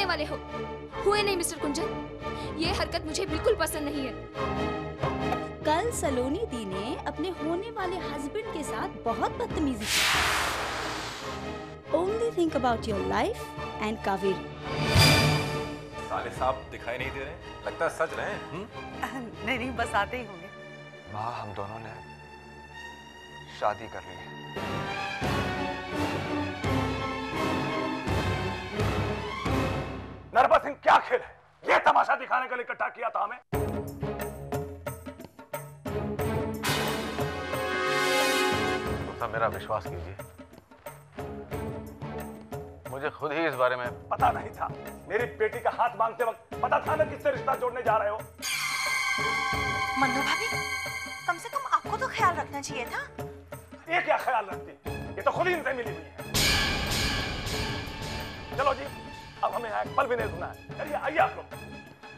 होने वाले हो। हुए नहीं मिस्टर कुंजन, ये हरकत मुझे बिल्कुल पसंद नहीं है। कल सलोनी दी ने अपने होने वाले हस्बैंड के साथ बहुत बदतमीजी की। Only think about your life and Kaveri. साले साहब दिखाई नहीं दे रहे, लगता है सच रहे हैं। नहीं, बस आते ही होंगे। माँ, हम दोनों ने शादी कर ली है। नरपत सिंह, क्या खेल है? ये तमाशा दिखाने के लिए इकट्ठा किया था हमें। तो मेरा विश्वास कीजिए, मुझे खुद ही इस बारे में पता नहीं था। मेरी बेटी का हाथ मांगते वक्त पता था ना किससे रिश्ता जोड़ने जा रहे हो। मन्नू भाभी, कम से कम आपको तो ख्याल रखना चाहिए था। ये क्या ख्याल रखती? ये तो खुद ही इनसे मिली हुई है। चलो जी, अब हमें यहाँ एक पल भी नहीं सुना है। चलिए, आइए आप लोग,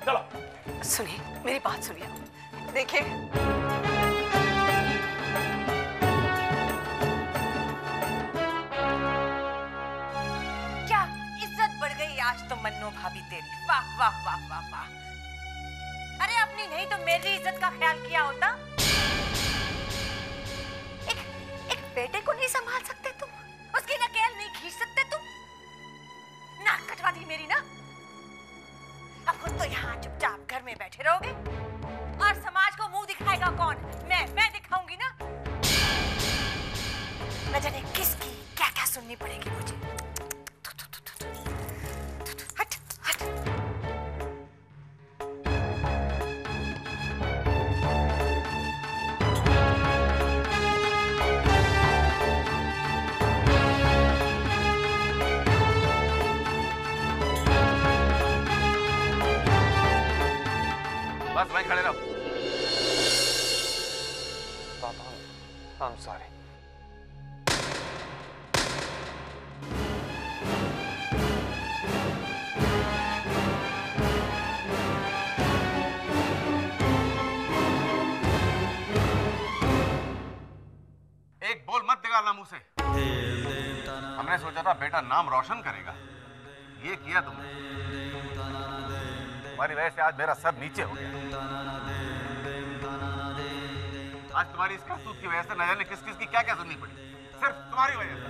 चलो। सुनिए, मेरी बात सुनिए। देखिए, क्या इज्जत बढ़ गई आज तो मन्नू भाभी तेरी। वाह वाह वाह वाह वाह। अरे अपनी नहीं तो मेरी इज्जत का ख्याल किया होता। एक बेटे को नहीं संभाल सकते तुम? उसकी नकेल नहीं खींच सकते तुम? नाक कटवा दी मेरी ना। अब खुद तो यहाँ चुपचाप घर में बैठे रहोगे और समाज को मुंह दिखाएगा कौन? मैं दिखाऊंगी ना। न जाने किसकी क्या क्या सुननी पड़ेगी मुझे। हट हट। बस वहीं खड़े रहो। पापा, I'm sorry. एक बोल मत निकालना मुंह से। हमने सोचा था बेटा नाम रोशन करेगा, ये किया तुमने। तुम्हारी वजह से आज मेरा सर नीचे हो गया। आज तुम्हारी इस करतूत की वजह से न जाने किस किस की क्या क्या सुननी पड़ी, सिर्फ तुम्हारी वजह से।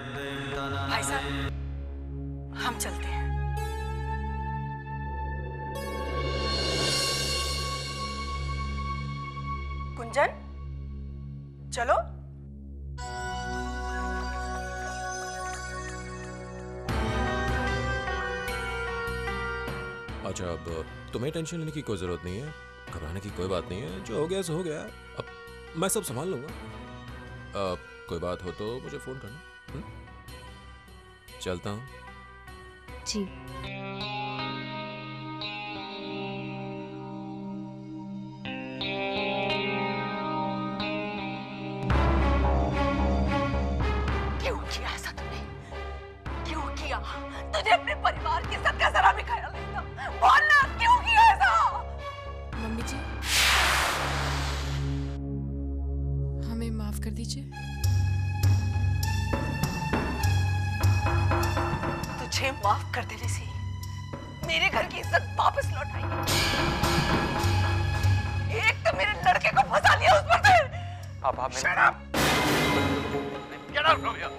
भाई साहब, हम चलते हैं। कुंजन, चलो। अच्छा, अब तुम्हें टेंशन लेने की कोई जरूरत नहीं है, घबराने की कोई बात नहीं है। जो हो गया सो हो गया। अब मैं सब संभाल लूंगा। कोई बात हो तो मुझे फोन करना। चलता हूँ। जी। क्यों किया ऐसा तुमने? क्यों किया? तुझे अपने परिवार के साथ का जरा भी ख्याल नहीं था। बोलना, क्यों किया ऐसा? मम्मी जी, हमें माफ कर दीजिए। तुझे माफ कर देने से मेरे घर की इज्जत वापस लौट आई। एक तो मेरे लड़के को फंसा लिया उस पर से। पापा, Shut up! Get out from here!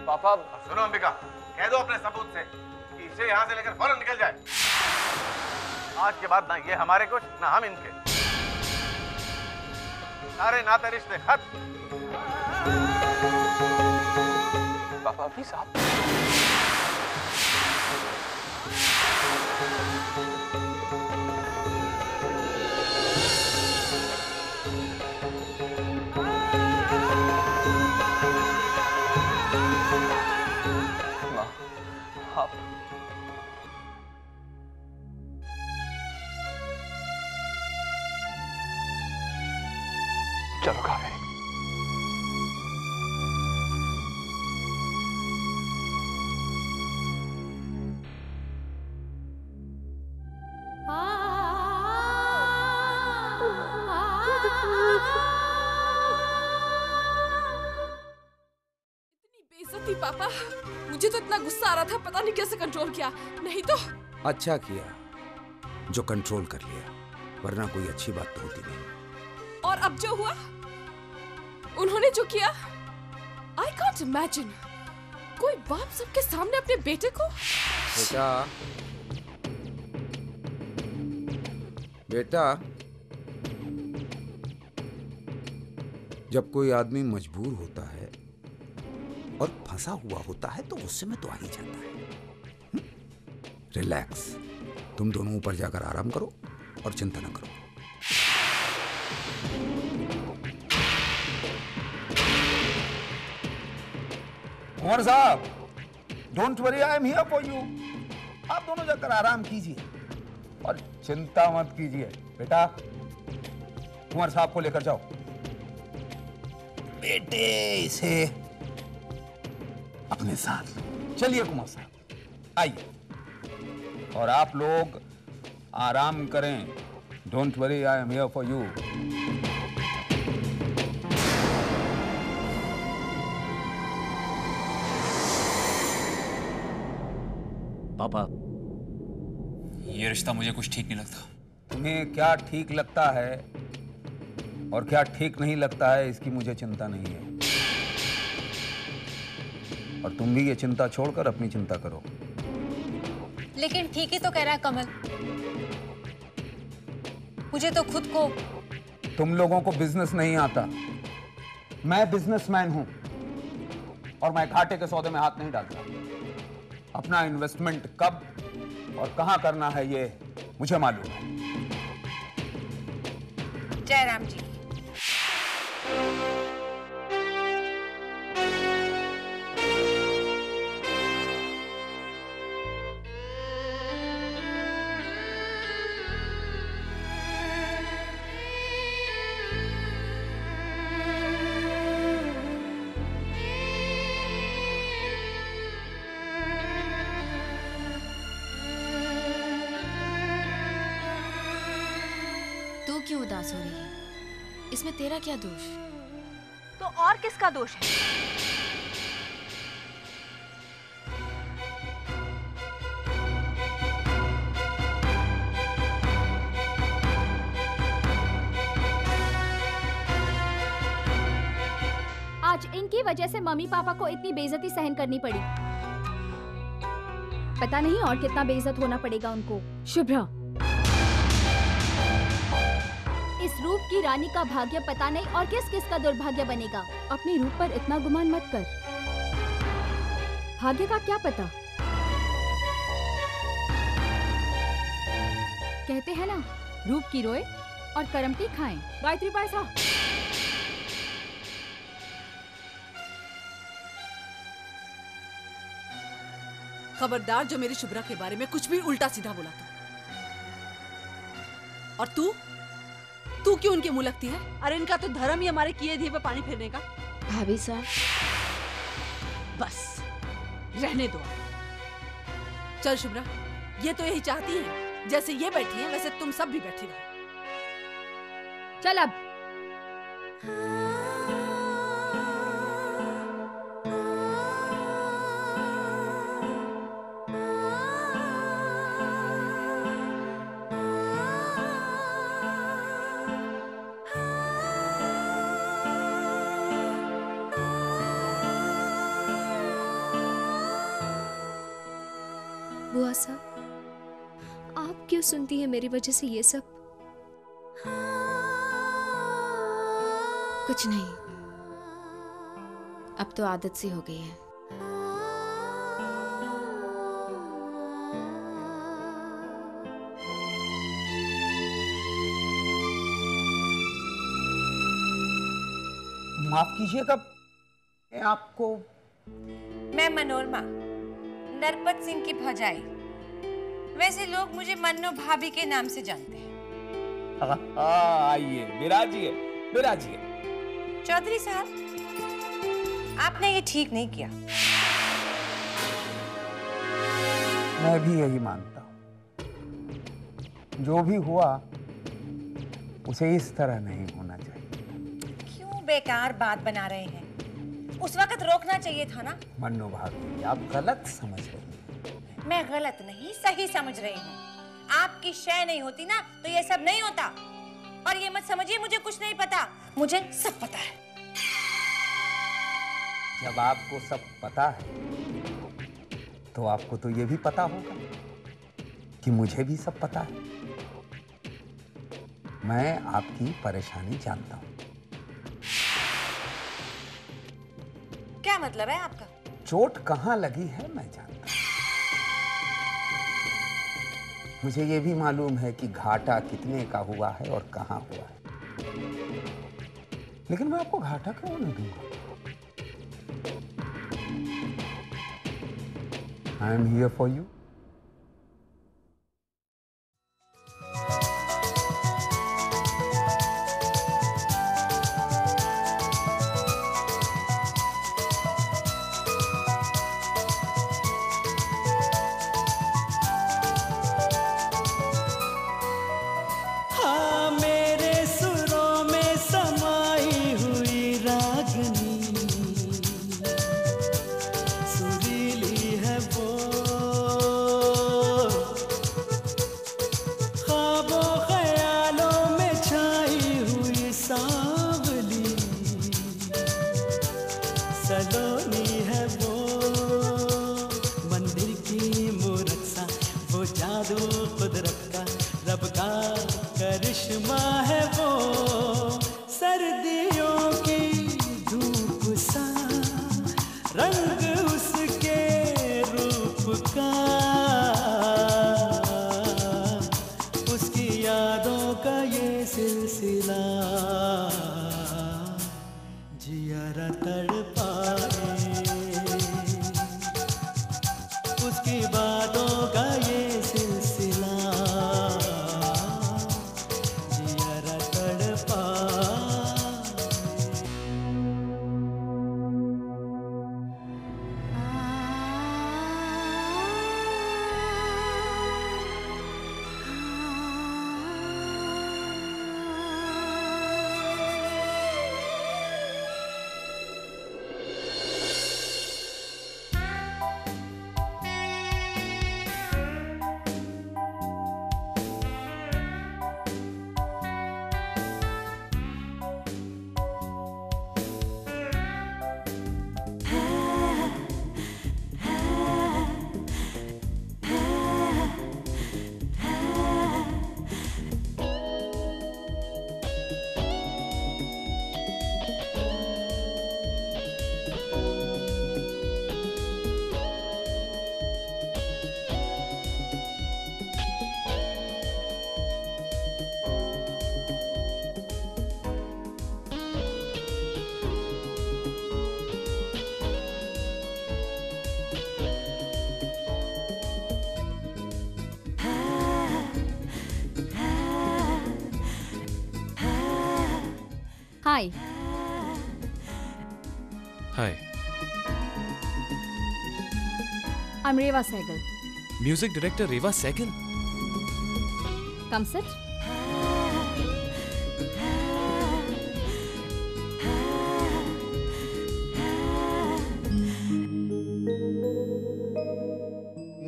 पापा, सुनो अंबिका, कह दो अपने सबूत से कि इसे यहाँ से लेकर फौरन निकल जाए। आज के बाद ना ये हमारे कुछ, ना हम इनके। सारे नाते रिश्ते खत्म। पापा प्लीज आप। माँ, आप चलो कावेरी। सकती पापा, मुझे तो इतना गुस्सा आ रहा था, पता नहीं कैसे कंट्रोल किया, नहीं तो। अच्छा किया जो कंट्रोल कर लिया, वरना कोई अच्छी बात तो होती नहीं। और अब जो हुआ, उन्होंने जो किया, I can't imagine। कोई बाप सबके सामने अपने बेटे को। बेटा, जब कोई आदमी मजबूर होता है और फंसा हुआ होता है तो गुस्से में तो आ ही जाता है। रिलैक्स, तुम दोनों ऊपर जाकर आराम करो और चिंता न करो। कुंवर साहब, don't worry, I am here for you. आप दोनों जाकर आराम कीजिए और चिंता मत कीजिए। बेटा, कुंवर साहब को लेकर जाओ। बेटे, इसे अपने साथ चलिए कुंवर साहब, आइए। और आप लोग आराम करें। Don't worry, I am here for you. पापा, ये रिश्ता मुझे कुछ ठीक नहीं लगता। तुम्हें क्या ठीक लगता है और क्या ठीक नहीं लगता है, इसकी मुझे चिंता नहीं है। और तुम भी ये चिंता छोड़कर अपनी चिंता करो। लेकिन ठीक ही तो कह रहा है कमल, मुझे तो खुद को। तुम लोगों को बिजनेस नहीं आता, मैं बिजनेसमैन हूं और मैं घाटे के सौदे में हाथ नहीं डालता। अपना इन्वेस्टमेंट कब और कहां करना है ये मुझे मालूम है। जयराम जी, तू क्यों उदास हो रही है? इसमें तेरा क्या दोष? तो और किसका दोष है? आज इनकी वजह से मम्मी पापा को इतनी बेइज्जती सहन करनी पड़ी। पता नहीं और कितना बेइज्जत होना पड़ेगा उनको। शुभ्रा, इस रूप की रानी का भाग्य पता नहीं और किस किस का दुर्भाग्य बनेगा। अपने रूप पर इतना गुमान मत कर, भाग्य का क्या पता। कहते हैं ना, रूप की रोए और कर्म की खाएं। गायत्री पैसा। खबरदार जो मेरी शुभ्रा के बारे में कुछ भी उल्टा सीधा बोला तो। और तू क्यों उनके मुंह लगती है? अरे इनका तो धर्म ही हमारे किए दिए पे पानी फेरने का। भाभी साहब, बस रहने दो। चल शुभ्रा, ये तो यही चाहती है, जैसे ये बैठी है वैसे तुम सब भी बैठी रहो। चल अब। बुआ साहब, आप क्यों सुनती हैं मेरी वजह से ये सब? कुछ नहीं, अब तो आदत सी हो गई है। माफ कीजिएगा, मैं आपको। मैं मनोरमा, नरपत सिंह की भौजाई। वैसे लोग मुझे मन्नो भाभी के नाम से जानते हैं। आइए, विराजिए विराजिए। चौधरी साहब, आपने ये ठीक नहीं किया। मैं भी यही मानता हूं, जो भी हुआ उसे इस तरह नहीं होना चाहिए। क्यों बेकार बात बना रहे हैं? उस वक्त रोकना चाहिए था ना। मन्नू भाभी, आप गलत समझ रही हैं। मैं गलत नहीं, सही समझ रही हूँ। आपकी शय नहीं होती ना तो ये सब नहीं होता। और ये मत समझिए मुझे कुछ नहीं पता, मुझे सब पता है। जब आपको सब पता है तो आपको तो ये भी पता होगा कि मुझे भी सब पता है। मैं आपकी परेशानी जानता हूं। क्या मतलब है आपका? चोट कहां लगी है मैं जानता हूं। मुझे ये भी मालूम है कि घाटा कितने का हुआ है और कहां हुआ है, लेकिन मैं आपको घाटा क्यों नहीं दूंगा? I am here for you. Hi. Hi. I'm Reva Sehgal. Music director Reva Sehgal? Come sit.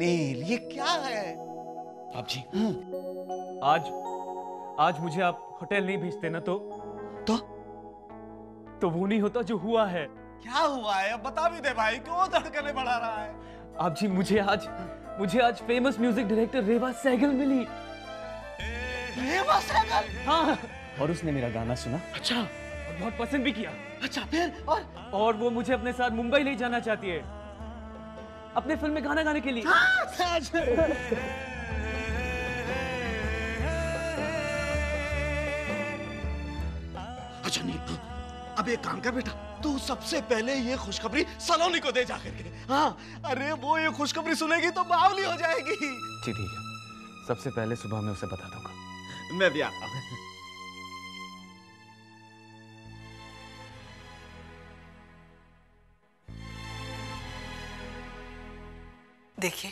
नील, ये क्या है? आप जी, आज मुझे आप होटल नहीं भेजते ना तो वो नहीं होता जो हुआ है। क्या हुआ है? अब बता भी दे भाई, क्यों धड़कने बढ़ा रहा है? आप जी, मुझे आज फेमस म्यूजिक डायरेक्टर रेवा सहगल मिली। रेवा सहगल? हाँ, और उसने मेरा गाना सुना। अच्छा, और बहुत पसंद भी किया। अच्छा, फिर? और वो मुझे अपने साथ मुंबई ले जाना चाहती है, अपने फिल्म में गाना गाने के लिए। अच्छा नील, अब एक काम कर बेटा, तू सबसे पहले ये खुशखबरी सलोनी को दे जा करके। हाँ, अरे वो ये खुशखबरी सुनेगी तो बावली हो जाएगी। ठीक है, सबसे पहले सुबह में उसे बता दूंगा। मैं भी आता हूँ। देखिए,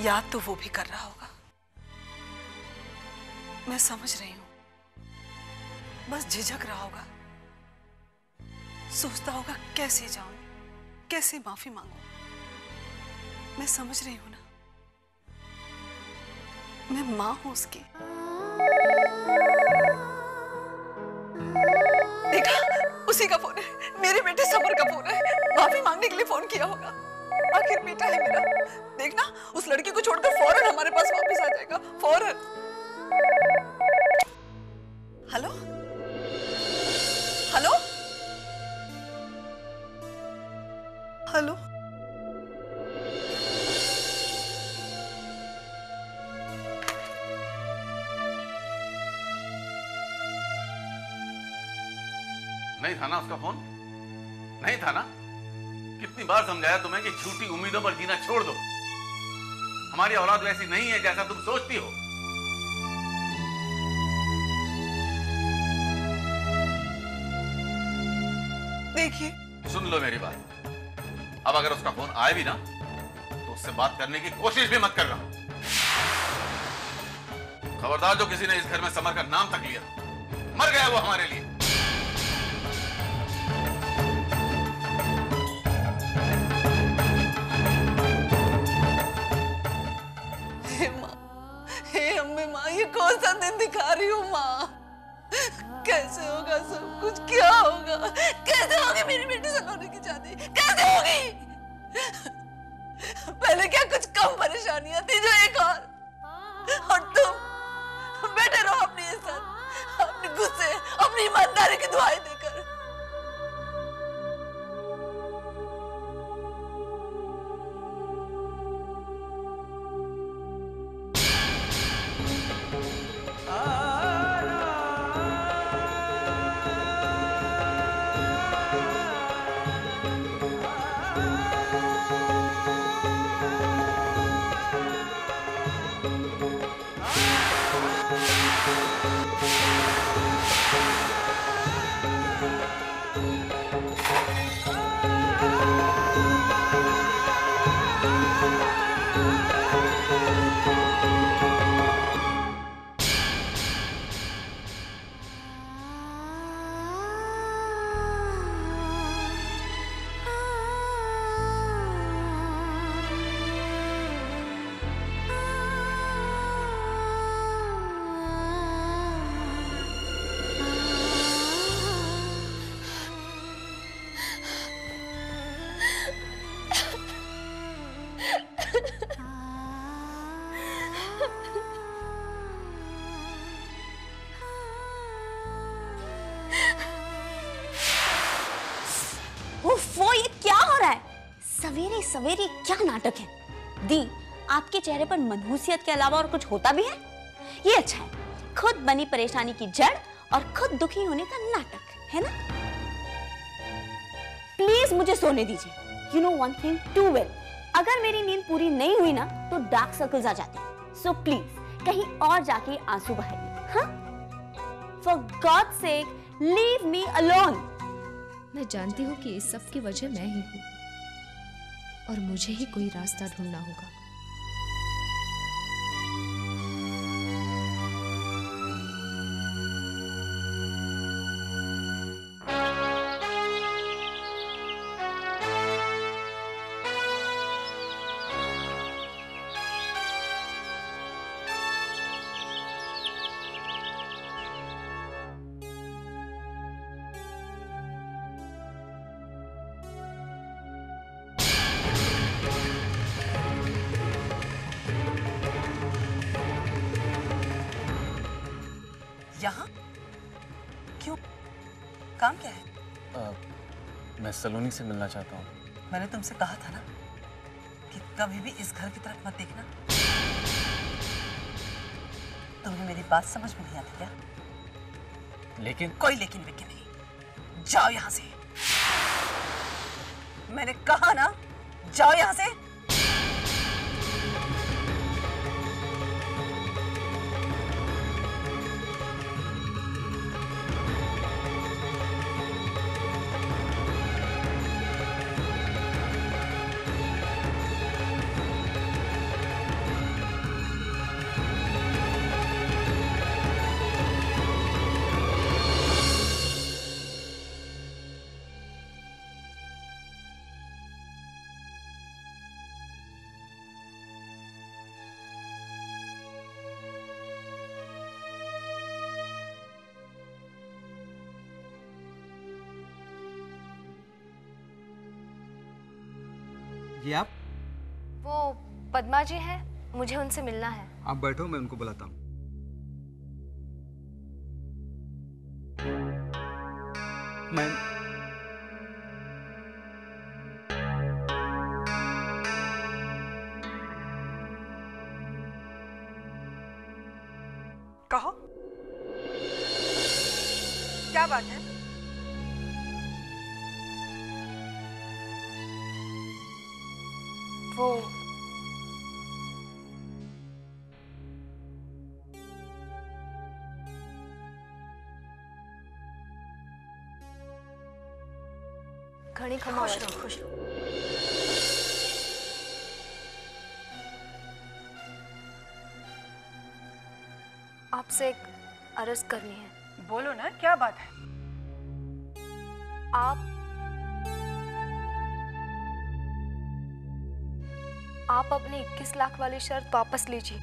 याद तो वो भी कर रहा होगा, मैं समझ रही हूं, बस झिझक रहा होगा। सोचता होगा कैसे जाऊं, कैसे माफी मांगू। मैं समझ रही हूं ना, मैं मां हूं उसकी। देखा, उसी का फोन है, मेरे बेटे समर का फोन है। माफी मांगने के लिए फोन किया होगा। आखिर बेटा है मेरा। देखना, उस लड़की को छोड़कर फौरन हमारे पास वापस आ जाएगा, फौरन। Hello hello hello. नहीं था ना उसका फोन? नहीं था ना? कितनी बार समझाया तुम्हें कि झूठी उम्मीदों पर जीना छोड़ दो। हमारी औलाद वैसी नहीं है जैसा तुम सोचती हो। देखिए, सुन लो मेरी बात। अब अगर उसका फोन आए भी ना, तो उससे बात करने की कोशिश भी मत करना। खबरदार, जो किसी ने इस घर में समर का नाम तक लिया, मर गया वो हमारे लिए। हे माँ, हे अम्मे माँ, ये कौन सा दिन दिखा रही हूँ माँ? कैसे होगा सब कुछ? क्या होगा? कैसे होगी मेरी बेटी सलोनी की शादी? कैसे होगी? पहले क्या कुछ कम परेशानियां थी जो एक और तुम बैठे रहो अपनी इज्जत, अपने गुस्से, अपनी ईमानदारी की दुआएं देकर। वो ये क्या हो रहा है? सवेरे सवेरे क्या नाटक है? दी, आपके चेहरे पर मनहूसियत के अलावा और कुछ होता भी है? ये अच्छा है, खुद बनी परेशानी की जड़ और खुद दुखी होने का नाटक, है ना? प्लीज मुझे सोने दीजिए। You know one thing too well, अगर मेरी नींद पूरी नहीं हुई ना तो डार्क सर्कल्स आ जाते हैं। So please कहीं और जाके आंसू बहाइए, हाँ? For God's sake, leave me alone. मैं जानती हूँ कि इस सब की वजह मैं ही हूँ और मुझे ही कोई रास्ता ढूंढना होगा। यहाँ क्यों? काम क्या है? मैं सलोनी से मिलना चाहता हूँ। मैंने तुमसे कहा था ना कि कभी भी इस घर की तरफ मत देखना। तुम्हें मेरी बात समझ में नहीं आती क्या? लेकिन कोई लेकिन वेकिन नहीं। जाओ यहाँ से। मैंने कहा ना, जाओ यहाँ से। जी आप? वो पद्मा जी है, मुझे उनसे मिलना है। आप बैठो, मैं उनको बुलाता हूँ। मैं कहो, क्या बात है? वो घणी खमा खुश रहो, खुश रहो। आपसे एक अर्ज करनी है। बोलो ना, क्या बात है? आप अपनी 21 लाख वाली शर्त वापस लीजिए।